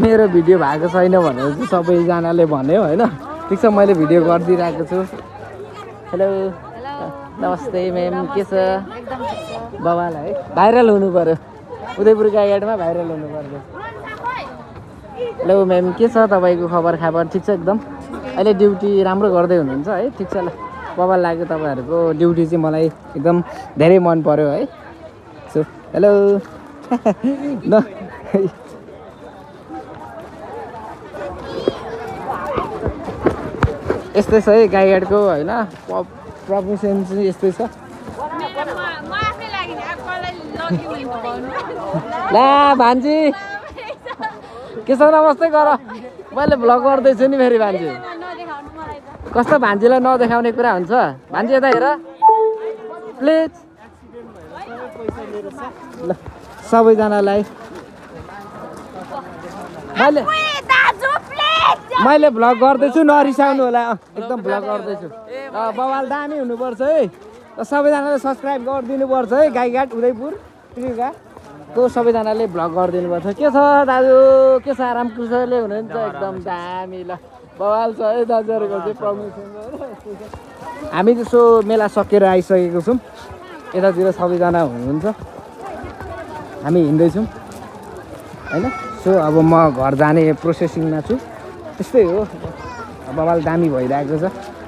मेरो भिडियो भएको छैन भनेर चाहिँ सबैजनाले भन्यो होइन। ठिक छ मैले भिडियो गरिदिइरहेको छु। हेलो नमस्ते म्याम, के छ? बवाल है, भाइरल हुनु पर्यो, उदयपुर गाईघाटमा भाइरल हुनु पर्यो। हेलो म्याम, के छ तपाईँको खबर खाबर? ठिक छ एकदम। अहिले ड्युटी राम्रो गर्दै हुनुहुन्छ है? ठिक छ ल, बवाल लाग्यो तपाईँहरूको ड्युटी चाहिँ मलाई एकदम धेरै मन पर्यो है। सो हेलो न यस्तै छ है गाईघाटको होइन, प्रमोसन चाहिँ यस्तै छ। ला भान्जी के छ? नमस्ते गर, मैले भ्लग गर्दैछु नि फेरि। भान्जी कस्तो भान्जीलाई नदेखाउने कुरा हुन्छ? भान्जी यता हेर प्लिज। ल सबैजनालाई मैले भ्लग गर्दैछु, नरिसाउनु होला। एकदम भ्लग गर्दैछु। बवाल दामी हुनुपर्छ है। सबैजनाले सब्सक्राइब गरिदिनुपर्छ है। गाईघाट उदयपुर त्रियुगाको सबैजनाले भ्लग गरिदिनुपर्छ। के छ दाजु? के छ? आराम कुशलले हुनुहुन्छ? एकदम दामी। ल बवाल छ है दाजुहरूको चाहिँ प्रमोसन। हामी त्यसो मेला सकेर आइसकेको छौँ। यतातिर सबैजना हुनुहुन्छ, हामी हिँड्दैछौँ होइन। सो अब म घर जाने प्रोसेसिङमा छु। त्यस्तै हो, बवाल दामी भइरहेको छ।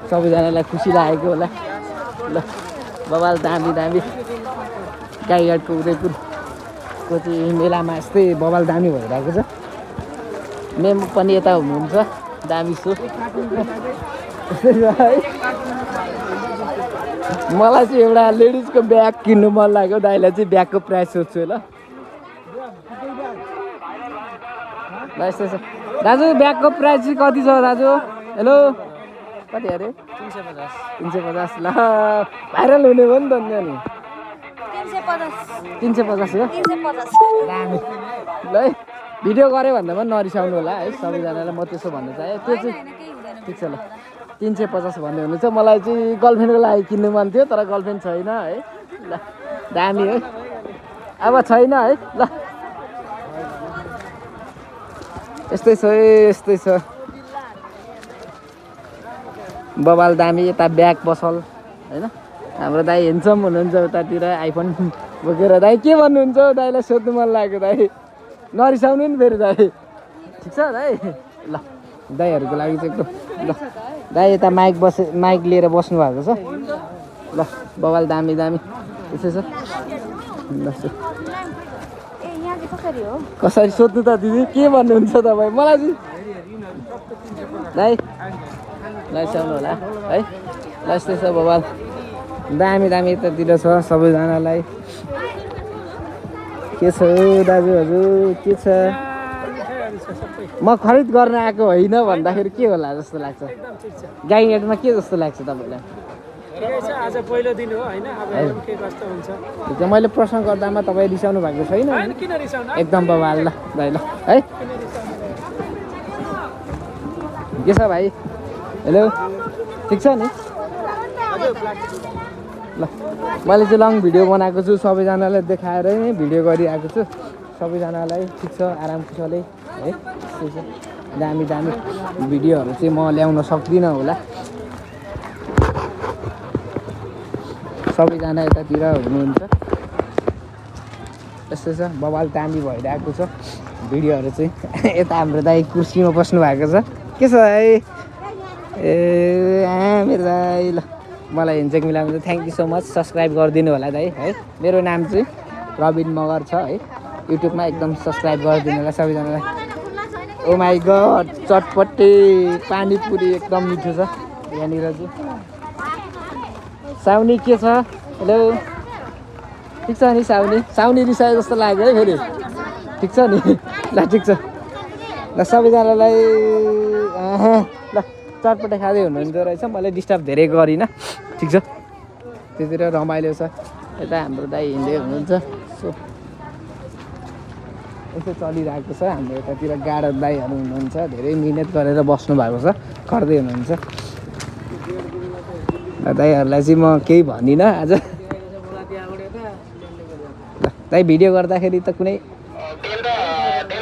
सबैजनालाई खुसी लागेको होला। ल बवाल दामी दामी। गाईघाटको उदयपुरको चाहिँ मेलामा यस्तै बवाल दामी भइरहेको छ। मेम पनि यता हुनुहुन्छ, दामी छु। मलाई चाहिँ एउटा लेडिजको ब्याग किन्नु मन लाग्यो। दाइलाई चाहिँ ब्यागको प्राइस सोध्छु ल। यस्तै छ दाजु, ब्यागको प्राइस चाहिँ कति छ दाजु? हेलो कति अरे? 350। ल भाइरल हुने भयो नि त नि। 350 हो दामी। ल है भिडियो गऱ्यो भन्दा पनि नरिसाउनु होला है सबैजनालाई। म त्यसो भन्न चाहेँ। त्यो चाहिँ ठिक छ ल, 350 भन्ने हुनुहुन्छ। मलाई चाहिँ गर्लफ्रेन्डको लागि किन्नु मन थियो, तर गर्लफ्रेन्ड छैन है। ल दामी है, अब छैन है। ल यस्तै छ है, यस्तै छ बवाल दामी। यता ब्याग पसल होइन। हाम्रो दाइ हेन्सम हुनुहुन्छ उतातिर, आइफोन बोकेर। दाइ के भन्नुहुन्छ? दाइलाई सोध्नु मन लाग्यो। दाइ नरिसाउनु नि फेरि दाइ। ठिक छ दाइ? ल दाइहरूको लागि चाहिँ एकदम ल। दाइ यता माइक लिएर बस्नु भएको छ। ल बवाल दामी दामी यसो छ। कसरी सोध्नु त दिदी? के भन्नुहुन्छ तपाईँ? मलाई चाहिँ दाइ नरिसाउनु होला है। ल यस्तै छ बवाल दामी दामी। यतातिर छ सबैजनालाई। के छ दाजुहरू? के छ? म खरिद गर्न आएको होइन भन्दाखेरि के होला जस्तो लाग्छ? गाईघाटमा के जस्तो लाग्छ तपाईँलाई? आज पहिलो दिन हो होइन, अब हेरौँ के कस्तो हुन्छ। ठिक छ, मैले प्रश्न गर्दामा तपाईँ रिसाउनु भएको छैन? किन रिसाउनु? एकदम बवाल ल दाइ। ल है के छ भाइ? हेलो ठिक छ नि? ल मैले चाहिँ लङ भिडियो बनाएको छु, सबैजनालाई देखाएर नै भिडियो गरिरहेको छु सबैजनालाई। ठिक छ, आराम कुशलै है। त्यस्तै छ दामी दामी भिडियोहरू चाहिँ म ल्याउन सक्दिनँ होला। सबैजना यतातिर हुनुहुन्छ। यस्तै छ बवाल दामी भइरहेको छ भिडियोहरू चाहिँ। यता हाम्रो दाइ कुर्सीमा बस्नु भएको छ। के छ है? ए मेरो दाइ। ल मलाई हेन्चेक मिलाउनु। Thank you so much. Subscribe गरिदिनु होला दाइ है। मेरो नाम चाहिँ रबिन मगर छ है युट्युबमा। एकदम सब्सक्राइब गरिदिनु होला सबैजनालाई। ओ माई गड, चटपटे पानीपुरी एकदम मिठो छ यहाँनिर चाहिँ। साउनी के छ? हेलो ठिक छ नि साउनी? साउनी रिसाए जस्तो लाग्यो है फेरि। ठिक छ नि? ल ठिक छ ल सबैजनालाई। ल चटपटे खाँदै हुनुहुँदो रहेछ, मैले डिस्टर्ब धेरै गरिनँ। ठिक छ, त्यतिर रमाइलो छ। यता हाम्रो दाइ हिँड्दै हुनुहुन्छ। सो यस्तो चलिरहेको छ हाम्रो यतातिर। गाडा दाइहरू हुनुहुन्छ, धेरै मिहिनेत गरेर बस्नु भएको छ, गर्दै हुनुहुन्छ। दाइहरूलाई चाहिँ म केही भनिनँ आज। ल दाइ भिडियो गर्दाखेरि त कुनै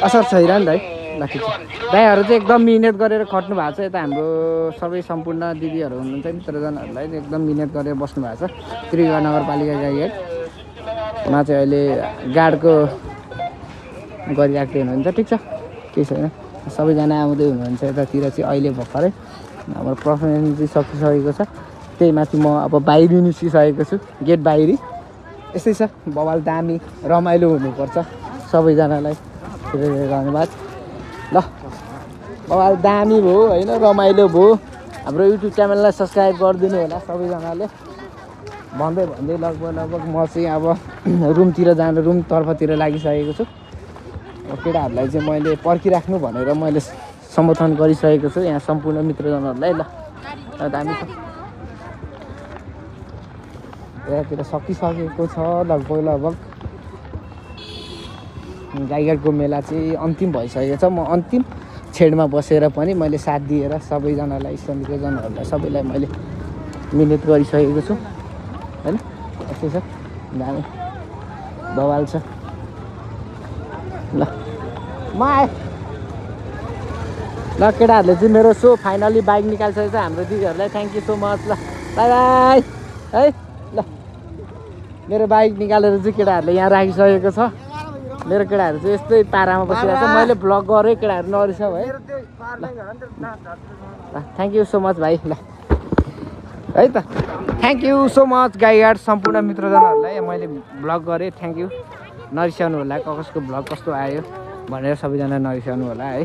असर छैन नि त है। ल ठिक छ, दाइहरू चाहिँ एकदम मिहिनेत गरेर खट्नु भएको छ। यता हाम्रो सबै सम्पूर्ण दिदीहरू हुनुहुन्छ मित्रजनहरूलाई चाहिँ एकदम मिहिनेत गरेर बस्नु भएको छ। त्रियुगा नगरपालिका गाईघाटमा चाहिँ अहिले गार्डको गरिराख्दै हुनुहुन्छ। ठिक छ, केही छैन, सबैजना आउँदै हुनुहुन्छ यतातिर चाहिँ। अहिले भर्खरै हाम्रो पर्फर्मेन्स चाहिँ सकिसकेको छ, त्यही माथि म अब बाहिरी निस्किसकेको छु, गेट बाहिरी। यस्तै छ, बवाल दामी रमाइलो हुनुपर्छ सबैजनालाई। धेरै धेरै धन्यवाद। ल बवाल दामी भयो होइन, रमाइलो भयो। हाम्रो युट्युब च्यानललाई सब्सक्राइब गरिदिनु होला सबैजनाले। भन्दै भन्दै लगभग म चाहिँ अब रुमतर्फतिर लागिसकेको छु। केटाहरूलाई चाहिँ मैले पर्खिराख्नु भनेर मैले सम्बोधन गरिसकेको छु यहाँ सम्पूर्ण मित्रजनहरूलाई। ल दामी छ, यतातिर सकिसकेको छ लगभग। गाईघाटको मेला चाहिँ अन्तिम भइसकेको छ। म अन्तिम छेडमा बसेर पनि मैले साथ दिएर सबैजनालाई, इष्टमित्रजनहरूलाई सबैलाई मैले मिहिनेत गरिसकेको छु होइन। यस्तै छ, दामी बवाल छ। ल म आएँ। ल केटाहरूले चाहिँ मेरो सो फाइनली बाइक निकालिसकेको छ। हाम्रो दिदीहरूलाई थ्याङ्क यू सो मच। ल बाई बाई है। ल मेरो बाइक निकालेर चाहिँ केटाहरूले यहाँ राखिसकेको छ। मेरो केटाहरू चाहिँ यस्तै पारामा बसिरहेको छ। मैले भ्लग गरेँ, केटाहरू नरिसाउ है। ल थ्याङ्क यू सो मच भाइ। ल है त, thank you so much Gaighat सम्पूर्ण मित्रजनहरूलाई। मैले भ्लग गरेँ, थ्याङ्क यू। नरिसाउनु होला, कसको भ्लग कस्तो आयो भनेर सबैजना नरिसाउनु होला है।